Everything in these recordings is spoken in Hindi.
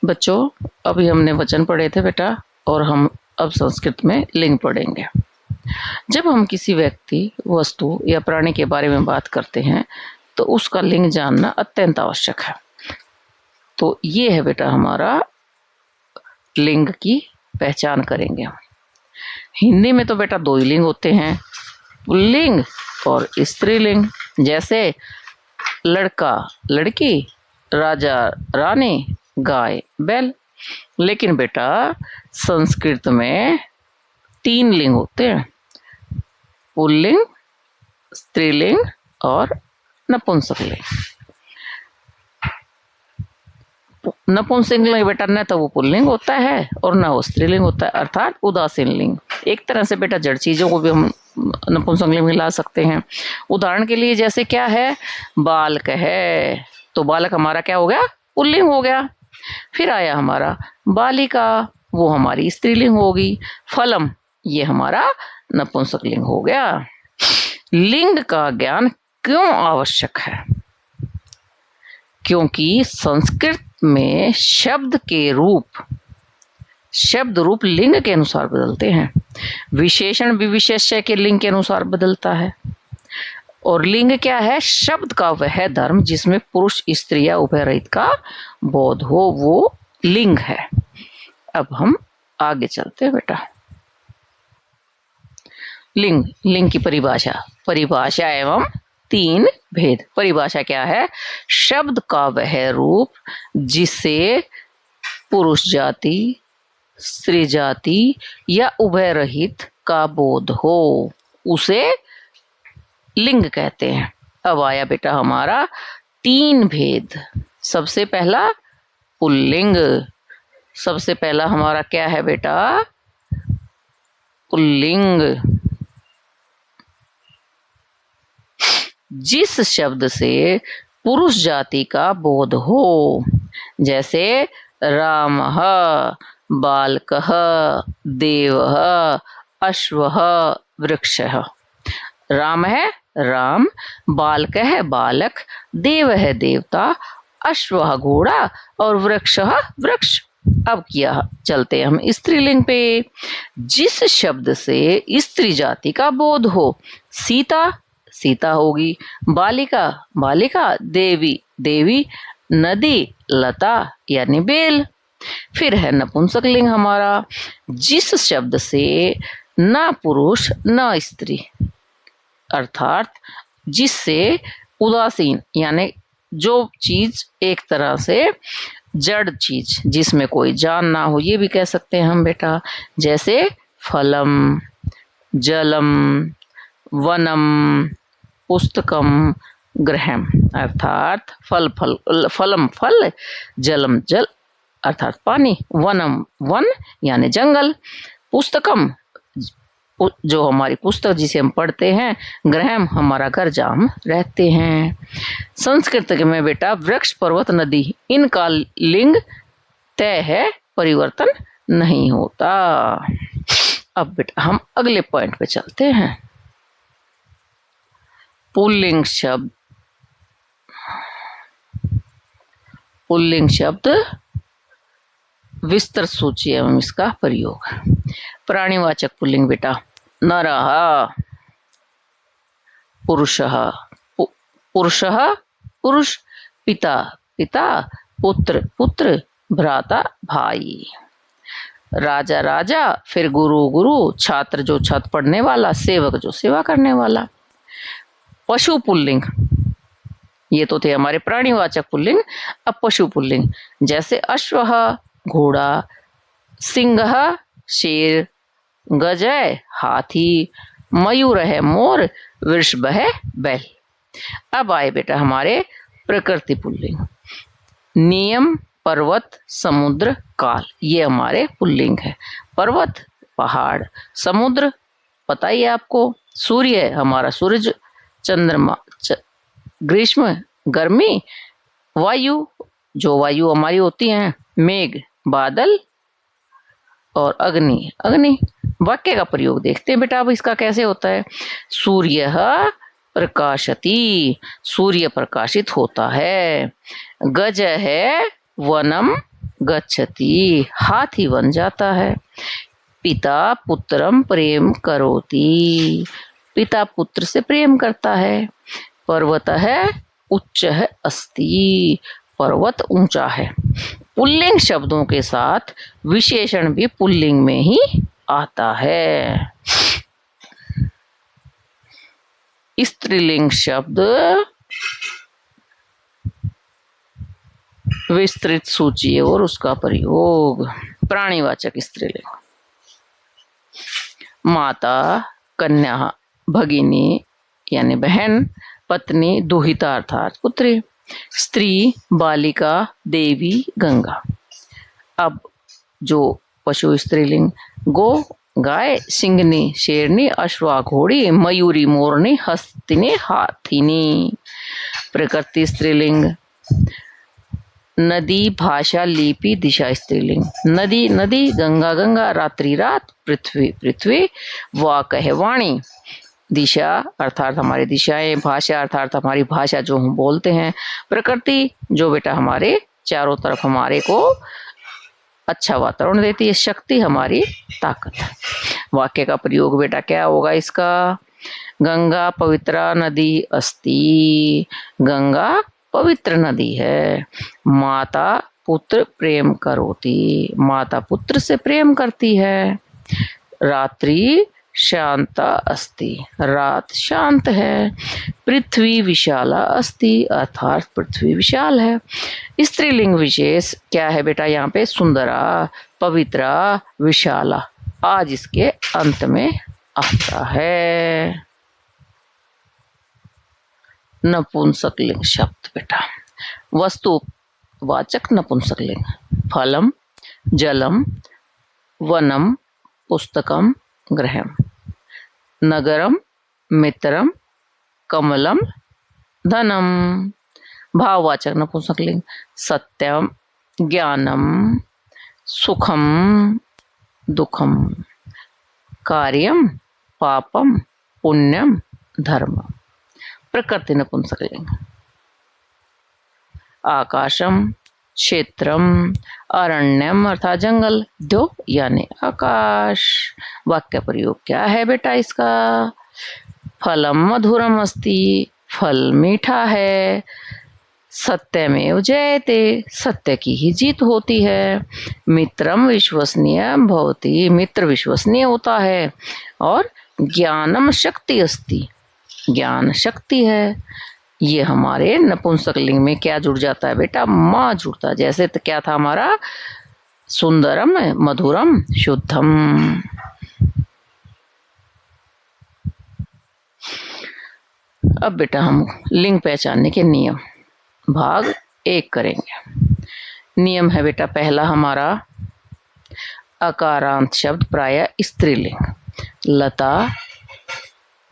बच्चों, अभी हमने वचन पढ़े थे बेटा, और हम अब संस्कृत में लिंग पढ़ेंगे। जब हम किसी व्यक्ति, वस्तु या प्राणी के बारे में बात करते हैं तो उसका लिंग जानना अत्यंत आवश्यक है। तो ये है बेटा हमारा लिंग की पहचान करेंगे हम। हिंदी में तो बेटा दो ही लिंग होते हैं, पुल्लिंग और स्त्रीलिंग। जैसे लड़का लड़की, राजा रानी, गाय बैल। लेकिन बेटा संस्कृत में तीन लिंग होते हैं, पुल्लिंग, स्त्रीलिंग और नपुंसकलिंग। नपुंसक लिंग बेटा न तो वो पुल्लिंग होता है और न वो स्त्रीलिंग होता है, अर्थात उदासीन लिंग। एक तरह से बेटा जड़ चीजों को भी हम नपुंसक लिंग में ला सकते हैं। उदाहरण के लिए जैसे क्या है, बालक है, तो बालक हमारा क्या हो गया, पुल्लिंग हो गया। फिर आया हमारा बालिका, वो हमारी स्त्रीलिंग होगी। फलम, ये हमारा नपुंसक लिंग हो गया। लिंग का ज्ञान क्यों आवश्यक है? क्योंकि संस्कृत में शब्द रूप लिंग के अनुसार बदलते हैं। विशेषण भी विशेष्य के लिंग के अनुसार बदलता है। और लिंग क्या है? शब्द का वह धर्म जिसमें पुरुष स्त्री या उभय रहित का बोध हो, वो लिंग है। अब हम आगे चलते हैं बेटा। लिंग की परिभाषा एवं तीन भेद। परिभाषा क्या है? शब्द का वह रूप जिसे पुरुष जाति, स्त्री जाति या उभय रहित का बोध हो, उसे लिंग कहते हैं। अब आया बेटा हमारा तीन भेद। सबसे पहला पुल्लिंग। सबसे पहला हमारा क्या है बेटा? पुल्लिंग। जिस शब्द से पुरुष जाति का बोध हो, जैसे रामः, बालकः, देवः, अश्वः, वृक्षः। राम है राम, बालक है बालक, देव है देवता, अश्वः घोड़ा और वृक्षः वृक्ष। अब क्या चलते हैं हम स्त्रीलिंग पे। जिस शब्द से स्त्री जाति का बोध हो, सीता होगी, बालिका, देवी, नदी, लता यानी बेल। फिर है नपुंसक लिंग हमारा, जिस शब्द से न पुरुष न स्त्री, अर्थात जिससे उदासीन यानी जो चीज एक तरह से जड़ चीज जिसमें कोई जान ना हो, ये भी कह सकते हैं हम बेटा। जैसे फलम, जलम, वनम, पुस्तकम, ग्रहम, अर्थात फलम फल, जलम जल अर्थात पानी, वनम वन यानी जंगल, पुस्तकम जो हमारी पुस्तक जिसे हम पढ़ते हैं, ग्रहम हमारा घर जहाँ हम रहते हैं। संस्कृत में बेटा वृक्ष, पर्वत, नदी, इनका लिंग तय है, परिवर्तन नहीं होता। अब बेटा हम अगले पॉइंट पे चलते हैं। पुल्लिंग शब्द विस्तृत सूची एवं इसका प्रयोग। प्राणीवाचक पुल्लिंग बेटा, नरः, पुरुषः, पुरुष, पिता, पुत्र, भ्राता, भाई। राजा, फिर गुरु, छात्र जो छात्र पढ़ने वाला, सेवक जो सेवा करने वाला। पशु पुल्लिंग, ये तो थे हमारे प्राणीवाचक पुल्लिंग। अब पशु पुल्लिंग, जैसे अश्वः घोड़ा, सिंह शेर, गज है हाथी, मयूर है मोर, वृषभ है बैल। अब आए बेटा हमारे प्रकृति पुल्लिंग। नियम, पर्वत, समुद्र, काल, ये हमारे पुल्लिंग है। पर्वत पहाड़, समुद्र पता ही है आपको, सूर्य है हमारा सूरज, चंद्रमा ग्रीष्म गर्मी, वायु जो वायु हमारी होती है, मेघ बादल, और अग्नि। वाक्य का प्रयोग देखते हैं बेटा अब इसका कैसे होता है। सूर्य प्रकाशति, सूर्य प्रकाशित होता है। गज है वनम गच्छति, हाथी बन जाता है। पिता पुत्रम प्रेम करोति, पिता पुत्र से प्रेम करता है। पर्वतः उच्चः अस्ति, पर्वत ऊंचा है। पुल्लिंग शब्दों के साथ विशेषण भी पुल्लिंग में ही आता है। स्त्रीलिंग शब्द विस्तृत सूची और उसका प्रयोग। प्राणीवाचक स्त्रीलिंग, माता, कन्या, भगिनी यानी बहन, पत्नी, दुहिता अर्थात पुत्री, स्त्री, बालिका, देवी, गंगा। अब जो पशु स्त्रीलिंग, गो, गाय, सिंगनी, शेरनी, अश्वा, घोड़ी, मयूरी, मोरनी, हस्तिनी, हाथिनी। प्रकृति स्त्रीलिंग, नदी, भाषा, लिपि, दिशा स्त्रीलिंग। नदी नदी, गंगा गंगा, रात्रि रात, पृथ्वी पृथ्वी, वाक है वाणी। दिशा अर्थात हमारी दिशाएं, भाषा अर्थात हमारी भाषा जो हम बोलते हैं। प्रकृति जो बेटा हमारे चारों तरफ हमारे को अच्छा वातावरण देती है। शक्ति हमारी ताकत है। वाक्य का प्रयोग बेटा क्या होगा इसका? गंगा पवित्रा नदी अस्ति, गंगा पवित्र नदी है। माता पुत्र प्रेम करोति, माता पुत्र से प्रेम करती है। रात्रि शांता अस्ति, रात शांत है। पृथ्वी विशाला अस्ति, अर्थात पृथ्वी विशाल है। स्त्रीलिंग विशेष क्या है बेटा? यहाँ पे सुंदरा, पवित्रा, विशाला आज इसके अंत में आता है। नपुंसकलिंग शब्द बेटा, वस्तुवाचक नपुंसकलिंग। फलम, जलम, वनम, पुस्तकम, गृहम। नगरम, मित्रम, कमलम, धनम। भाववाचक नपुंसकलिंग, सत्यम, ज्ञानम, सुखम, दुखम। कार्यम, पापम, पुण्यम, धर्मम। प्रकृति नपुंसकलिंग, आकाशम, क्षेत्रम, अरण्यम अर्थात जंगल, द्यो यानी आकाश। वाक्य प्रयोग क्या है बेटा इसका? फलम मधुरम अस्ति, फल मीठा है। सत्यमेव जयते, सत्य की ही जीत होती है। मित्रम विश्वसनीय भवति, मित्र विश्वसनीय होता है। और ज्ञानम शक्ति अस्ति, ज्ञान शक्ति है। ये हमारे नपुंसकलिंग में क्या जुड़ जाता है बेटा? माँ जुड़ता है। जैसे तो क्या था हमारा? सुंदरम, मधुरम, शुद्धम। अब बेटा हम लिंग पहचानने के नियम भाग 1 करेंगे। नियम है बेटा पहला हमारा, अकारांत शब्द प्राय स्त्रीलिंग। लता,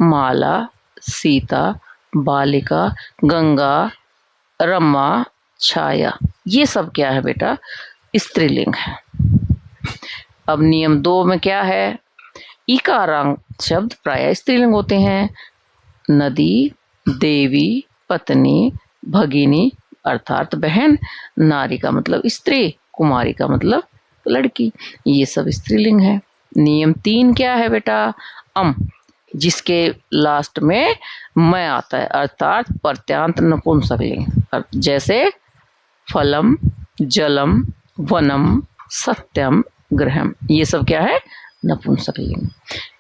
माला, सीता, बालिका, गंगा, रमा, छाया, ये सब क्या है बेटा? स्त्रीलिंग है। अब नियम 2 में क्या है? इकारांत शब्द प्राय स्त्रीलिंग होते हैं। नदी, देवी, पत्नी, भगिनी अर्थात बहन, नारी का मतलब स्त्री, कुमारी का मतलब लड़की, ये सब स्त्रीलिंग है। नियम 3 क्या है बेटा? अम, जिसके लास्ट में मैं आता है अर्थात प्रत्यांत नपुंसकलिंग। जैसे फलम, जलम, वनम, सत्यम, गृहम, ये सब क्या है? नपुंसकलिंग।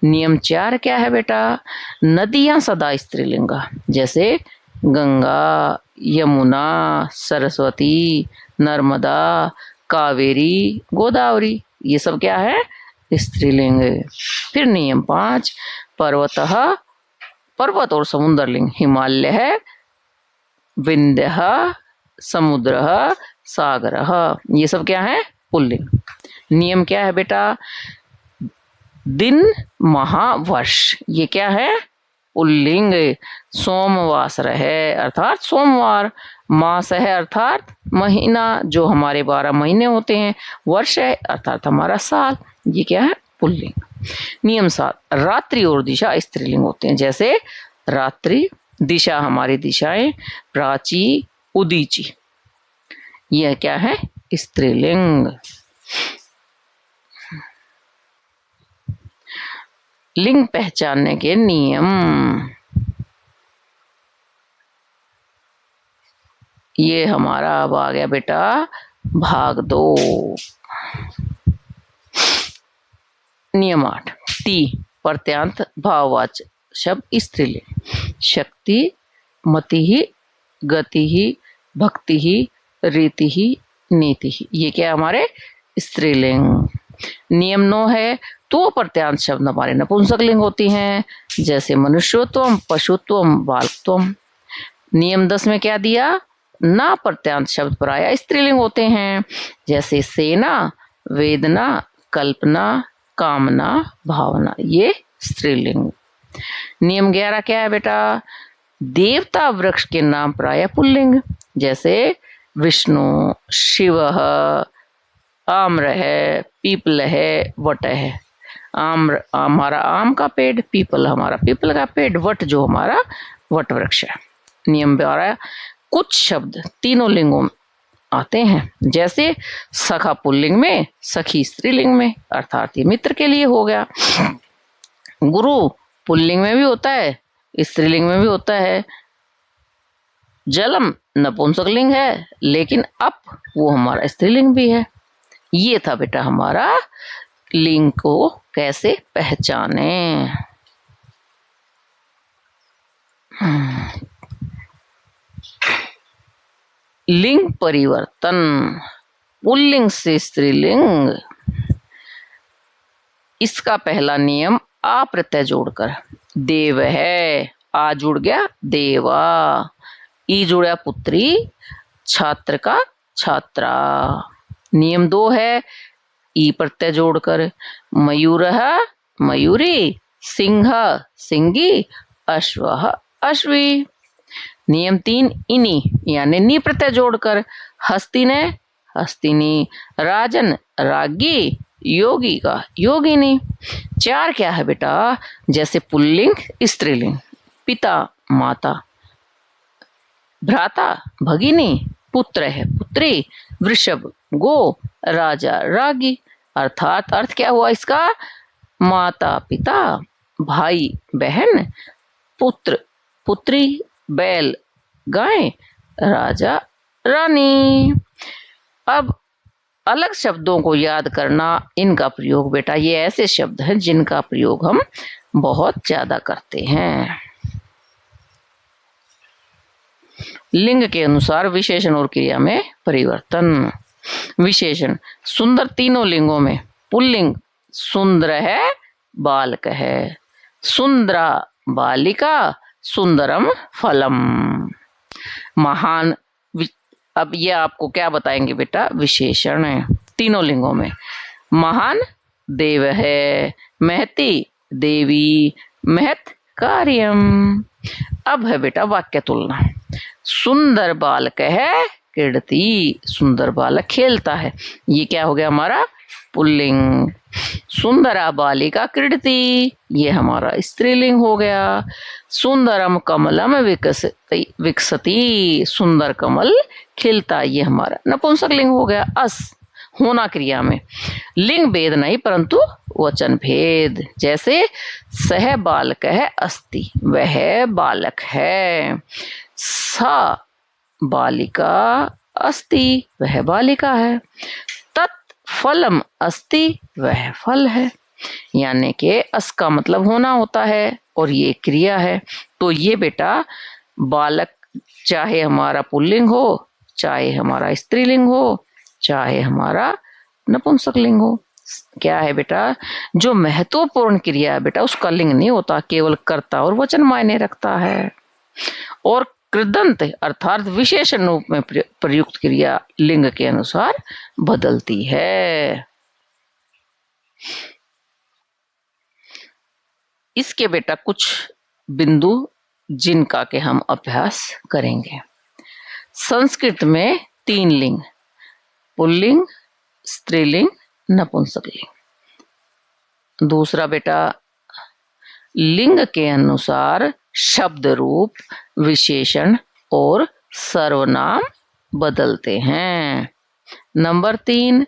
नियम 4 क्या है बेटा? नदियां सदा स्त्रीलिंग, जैसे गंगा, यमुना, सरस्वती, नर्मदा, कावेरी, गोदावरी, ये सब क्या है? स्त्रीलिंग। फिर नियम 5, पर्वतः, पर्वत और समुद्रलिंग। हिमालय है, विंध्यः, समुद्रः, सागरः, ये सब क्या है? पुल्लिंग। नियम क्या है बेटा? दिन, माह, वर्ष, ये क्या है? पुल्लिंग। सोमवासर है अर्थात सोमवार। मास है अर्थात महीना, जो हमारे 12 महीने होते हैं। वर्ष है अर्थात हमारा साल, ये क्या है? पुल्लिंग। नियम 7, रात्रि और दिशा स्त्रीलिंग होते हैं। जैसे रात्रि, दिशा हमारी दिशाएं, प्राची, उदीची, यह क्या है? स्त्रीलिंग। लिंग पहचानने के नियम। ये हमारा अब आ गया बेटा भाग 2। नियम 8। टी प्रत्यांत भाववाचक शब्द स्त्रीलिंग। शक्ति, मति ही, गति ही, भक्ति ही, रीति ही, नीति ही, ये क्या हमारे स्त्रीलिंग। नियम 9 है तो प्रत्यांत शब्द हमारे नपुंसकलिंग होती हैं, जैसे मनुष्योत्वम, पशुत्वम, बालकत्वम। नियम 10 में क्या दिया, ना प्रत्यांत शब्द प्राय स्त्रीलिंग होते हैं, जैसे सेना, वेदना, कल्पना, कामना, भावना, ये स्त्रीलिंग। नियम 11 क्या है बेटा, देवता वृक्ष के नाम प्राय पुल्लिंग, जैसे विष्णु, शिव, आम्र है, पीपल है, वट है। आम्र हमारा आम का पेड़, पीपल हमारा पीपल का पेड़, वट जो हमारा वट वृक्ष है। नियम 12 कुछ शब्द तीनों लिंगों में आते हैं, जैसे सखा पुल्लिंग में, सखी स्त्रीलिंग में, अर्थात ये मित्र के लिए हो गया। गुरु पुल्लिंग में भी होता है, स्त्रीलिंग में भी होता है। जलम नपुंसकलिंग है, लेकिन अप वो हमारा स्त्रीलिंग भी है। ये था बेटा हमारा लिंग को कैसे पहचाने। लिंग परिवर्तन, पुल्लिंग से स्त्रीलिंग। इसका पहला नियम आ प्रत्यय जोड़कर, देव है, आ जुड़ गया देवा, ई जुड़ा पुत्री, छात्र का छात्रा। नियम 2 है ई प्रत्यय जोड़कर, मयूर मयूरी, सिंह सिंगी, अश्व अश्वी। नियम 3 इनी यानी नी प्रत्यय जोड़कर, हस्तिने हस्तिनी, राजन रागी, योगी का योगिनी। 4 क्या है बेटा, जैसे पुल्लिंग स्त्रीलिंग, पिता माता, भ्राता भगिनी, पुत्र है पुत्री, वृषभ गो, राजा रागी। अर्थात अर्थ क्या हुआ इसका, माता पिता, भाई बहन, पुत्र पुत्री, बैल गाय, राजा रानी। अब अलग शब्दों को याद करना, इनका प्रयोग बेटा, ये ऐसे शब्द हैं जिनका प्रयोग हम बहुत ज्यादा करते हैं। लिंग के अनुसार विशेषण और क्रिया में परिवर्तन। विशेषण, सुंदर तीनों लिंगों में पुल्लिंग सुंदर है, बालक है, सुंदरा बालिका, सुंदरम फलम। महान, अब ये आपको क्या बताएंगे बेटा, विशेषण है तीनों लिंगों में। महान देव है, महती देवी, महत कार्यम। अब है बेटा वाक्य तुलना। सुंदर बालक है क्रीडती, सुंदर बालक खेलता है, ये क्या हो गया हमारा पुल्लिंग। सुंदरा बालिका क्रीडती, ये हमारा स्त्रीलिंग हो गया। सुंदरम कमलम विकसती, सुंदर कमल खिलता, ये हमारा नपुंसकलिंग हो गया। अस होना क्रिया में लिंग भेद नहीं परंतु वचन भेद, जैसे सह बालक है अस्ति, वह बालक है। सा बालिका अस्ति, वह बालिका है। तत् फलम अस्ति, वह फल है। यानी कि अस का मतलब होना होता है और ये क्रिया है। तो ये बेटा बालक चाहे हमारा पुल्लिंग हो, चाहे हमारा स्त्रीलिंग हो, चाहे हमारा नपुंसकलिंग हो, क्या है बेटा, जो महत्वपूर्ण क्रिया है बेटा उसका लिंग नहीं होता, केवल कर्ता और वचन मायने रखता है। और कृदंत अर्थात विशेषण रूप में प्रयुक्त क्रिया लिंग के अनुसार बदलती है। इसके बेटा कुछ बिंदु जिनका के हम अभ्यास करेंगे। संस्कृत में 3 लिंग, पुल्लिंग, स्त्रीलिंग, नपुंसकलिंग। दूसरा बेटा लिंग के अनुसार शब्द रूप, विशेषण और सर्वनाम बदलते हैं। नंबर 3,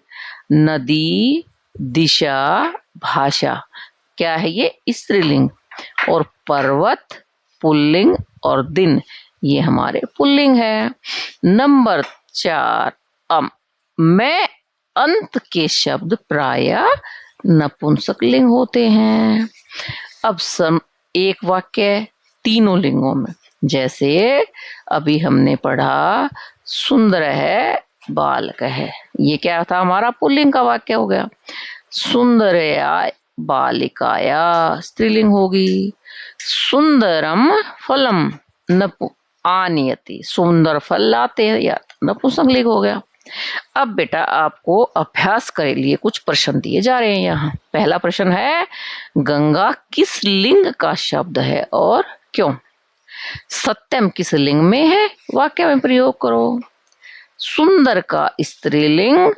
नदी, दिशा, भाषा। क्या है ये? स्त्रीलिंग। और पर्वत पुल्लिंग और दिन ये हमारे पुल्लिंग है। नंबर 4, में अंत के शब्द प्रायः नपुंसकलिंग होते हैं। अब एक वाक्य तीनों लिंगों में, जैसे अभी हमने पढ़ा सुंदर है बालक है, ये क्या था? हमारा पुल्लिंग का वाक्य हो गया। सुंदरया बालिकाया स्त्रीलिंग होगी। सुंदरम फलम नपु आनयति, सुंदर फल लाते हैं, या नपुंसकलिंग हो गया। अब बेटा आपको अभ्यास के लिए कुछ प्रश्न दिए जा रहे हैं यहाँ। पहला प्रश्न है, गंगा किस लिंग का शब्द है और क्यों? सत्यम किस लिंग में है? वाक्य में प्रयोग करो। सुंदर का स्त्रीलिंग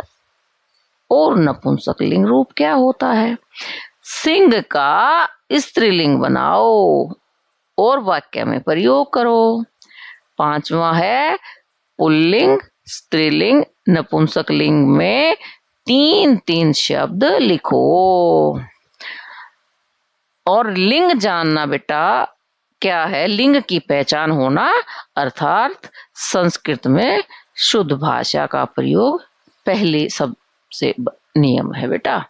और नपुंसकलिंग रूप क्या होता है? सिंह का स्त्रीलिंग बनाओ और वाक्य में प्रयोग करो। पांचवा है, पुल्लिंग स्त्रीलिंग नपुंसकलिंग में 3-3 शब्द लिखो। और लिंग जानना बेटा क्या है? लिंग की पहचान होना, अर्थात संस्कृत में शुद्ध भाषा का प्रयोग पहले सबसे नियम है बेटा।